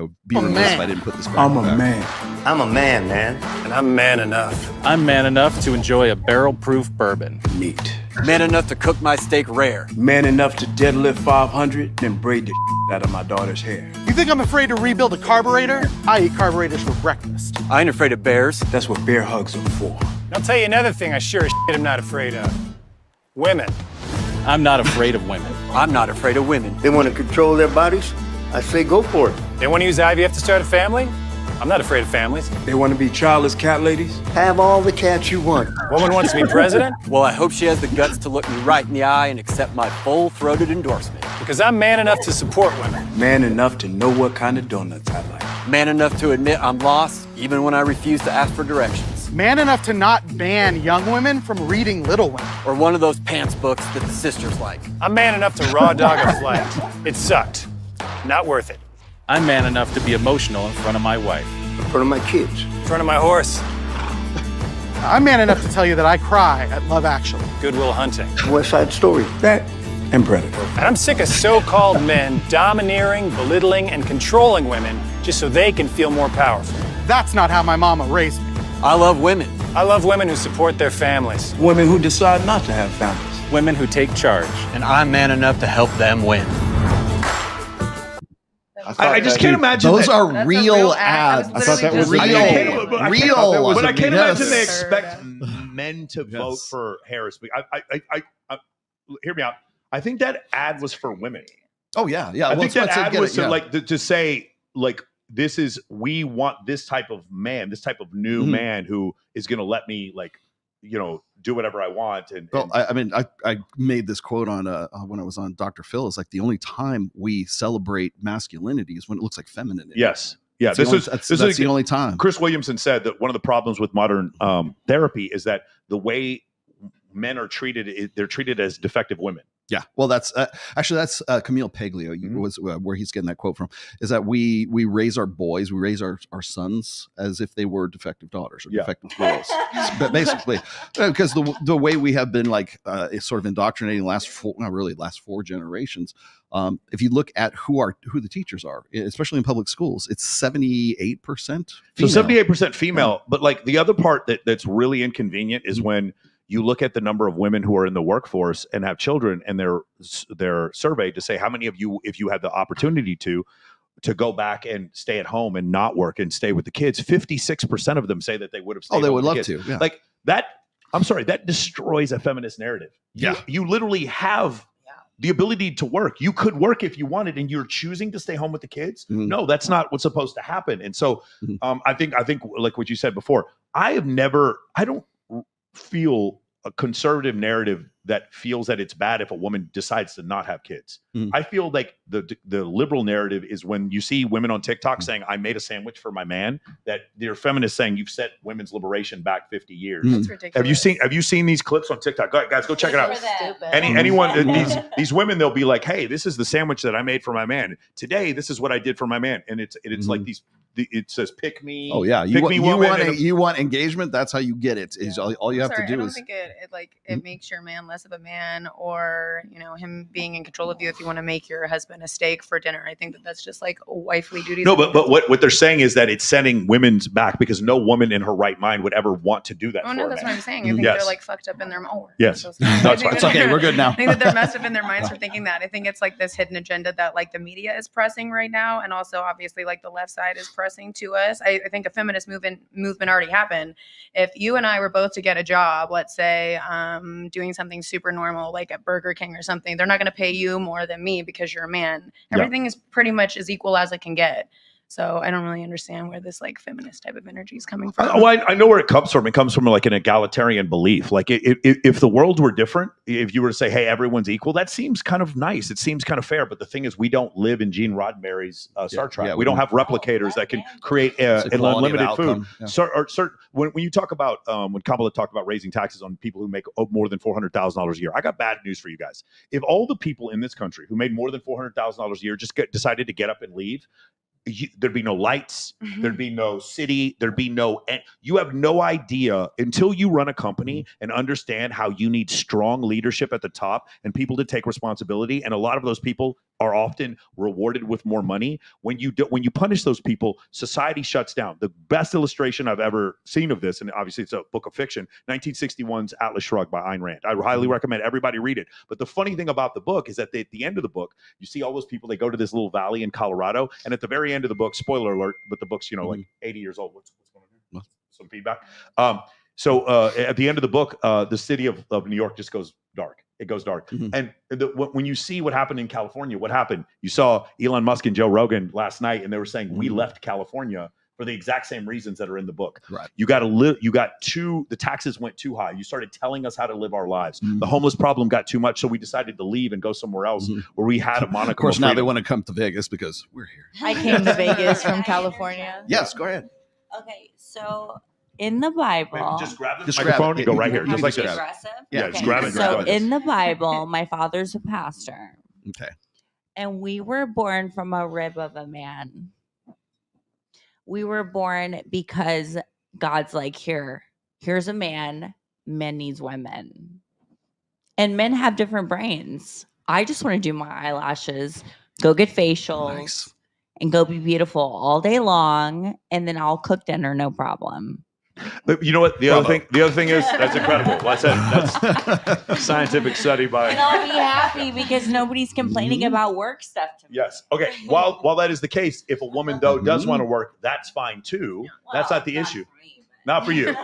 I would be remiss if I didn't put this back. I'm a man. I'm a man, man. And I'm man enough. I'm man enough to enjoy a barrel-proof bourbon. Neat. Man enough to cook my steak rare. Man enough to deadlift 500, then braid the out of my daughter's hair. You think I'm afraid to rebuild a carburetor? I eat carburetors for breakfast. I ain't afraid of bears. That's what bear hugs are for. I'll tell you another thing I sure as shit am not afraid of. Women. I'm not afraid of women. I'm not afraid of women. They want to control their bodies? I say go for it. They want to use IVF to start a family? I'm not afraid of families. They want to be childless cat ladies? Have all the cats you want. Woman wants to be president? Well, I hope she has the guts to look me right in the eye and accept my full-throated endorsement. Because I'm man enough to support women. Man enough to know what kind of donuts I like. Man enough to admit I'm lost, even when I refuse to ask for directions. Man enough to not ban young women from reading Little Women. Or one of those pants books that the sisters like. I'm man enough to raw dog a flight. It sucked. Not worth it. I'm man enough to be emotional in front of my wife. In front of my kids. In front of my horse. I'm man enough to tell you that I cry at Love Actually. Good Will Hunting. West Side Story. That and Predator. And I'm sick of so-called men domineering, belittling, and controlling women just so they can feel more powerful. That's not how my mama raised me. I love women. I love women who support their families. Women who decide not to have families. Women who take charge. And I'm man enough to help them win. I just can't imagine those that. are real ads. I thought that was real. Real. But I can't imagine they absurd. expect men to vote for Harris. I hear me out. I think that ad was for women. Oh yeah. I think that ad was to say like we want this type of man, this type of new man who is going to let me do whatever I want. I made this quote on when I was on Dr. Phil. It's like the only time we celebrate masculinity is when it looks like femininity. Yes. Yeah. That's the only time. Chris Williamson said that one of the problems with modern therapy is that the way men are treated, they're treated as defective women. Yeah, well, that's Camille Paglio was where he's getting that quote from. Is that we raise our boys, we raise our sons as if they were defective daughters or defective girls, but basically because the way we have been sort of indoctrinating last four generations. If you look at who the teachers are, especially in public schools, it's 78%. So 78% female, but the other part that's really inconvenient is when you look at the number of women who are in the workforce and have children, and they're surveyed to say how many of you, if you had the opportunity to go back and stay at home and not work and stay with the kids, 56% of them say that they would have stayed. Oh, they home would with love the kids. to. Yeah. Like that. I'm sorry, that destroys a feminist narrative. Yeah. You literally have the ability to work. You could work if you wanted, and you're choosing to stay home with the kids. No, that's not what's supposed to happen. And so I think like what you said before, I don't feel a conservative narrative that feels that it's bad if a woman decides to not have kids. I feel like the liberal narrative is when you see women on TikTok saying, I made a sandwich for my man, that they're feminists saying you've set women's liberation back 50 years. That's ridiculous. Have you seen these clips on TikTok? Guys, go check it out. Stupid. Anyone, these women, they'll be like, hey, this is the sandwich that I made for my man. Today, this is what I did for my man. And it's like it says pick me. Oh yeah, you want engagement. That's how you get it. Is all you have to do I don't is. think it makes your man less of a man, or him being in control of you if you want to make your husband a steak for dinner. I think that's just like a wifely duty. No, but what they're saying is that it's sending women's back because no woman in her right mind would ever want to do that. Oh no, that's what I'm saying. I think they're like fucked up in their Yes, no, it's okay. We're good now. I think that they're messed up in their minds for thinking that. I think it's like this hidden agenda that like the media is pressing right now, and also obviously like the left side is pressing to us. I think a feminist movement already happened. If you and I were both to get a job, let's say doing something super normal like at Burger King or something, they're not going to pay you more than me because you're a man. Everything is pretty much as equal as it can get. So I don't really understand where this like feminist type of energy is coming from. Well, I know where it comes from. It comes from like an egalitarian belief. Like if the world were different, if you were to say, hey, everyone's equal, that seems kind of nice. It seems kind of fair. But the thing is, we don't live in Gene Roddenberry's Star Trek. Yeah, we don't have replicators that can create an unlimited food. Yeah. When you talk about, when Kamala talked about raising taxes on people who make more than $400,000 a year, I got bad news for you guys. If all the people in this country who made more than $400,000 a year just decided to get up and leave, there'd be no lights, there'd be no city, there'd be no, you have no idea until you run a company and understand how you need strong leadership at the top and people to take responsibility. And a lot of those people are often rewarded with more money. When you punish those people, society shuts down. The best illustration I've ever seen of this, and obviously it's a book of fiction, 1961's Atlas Shrugged by Ayn Rand. I highly recommend everybody read it. But the funny thing about the book is that at the end of the book, you see all those people, they go to this little valley in Colorado, and at the very end of the book, spoiler alert, but the book's, like 80 years old. What's going on here? Some feedback. So at the end of the book, the city of New York just goes dark. It goes dark. And when you see what happened in California, what happened? You saw Elon Musk and Joe Rogan last night, and they were saying we left California for the exact same reasons that are in the book. Right. The taxes went too high. You started telling us how to live our lives. The homeless problem got too much, so we decided to leave and go somewhere else where we had a monicum. Of course, now they want to come to Vegas because we're here. I came to Vegas from California. Yes, go ahead. Okay, so in the Bible, Just grab the microphone and go right here, just like this. Aggressive. Yeah, Okay. just grab it. So in the Bible, my father's a pastor. Okay. And we were born from a rib of a man. We were born because God's like, here's a man. Men needs women. And men have different brains. I just want to do my eyelashes, go get facials, and go be beautiful all day long. And then I'll cook dinner, no problem. You know what? The other thing is, that's incredible. That's scientific study by. And I'll be happy because nobody's complaining about work stuff to me. Yes. Okay. While that is the case, if a woman though does want to work, that's fine too. Well, that's not the issue. for me, Not for you.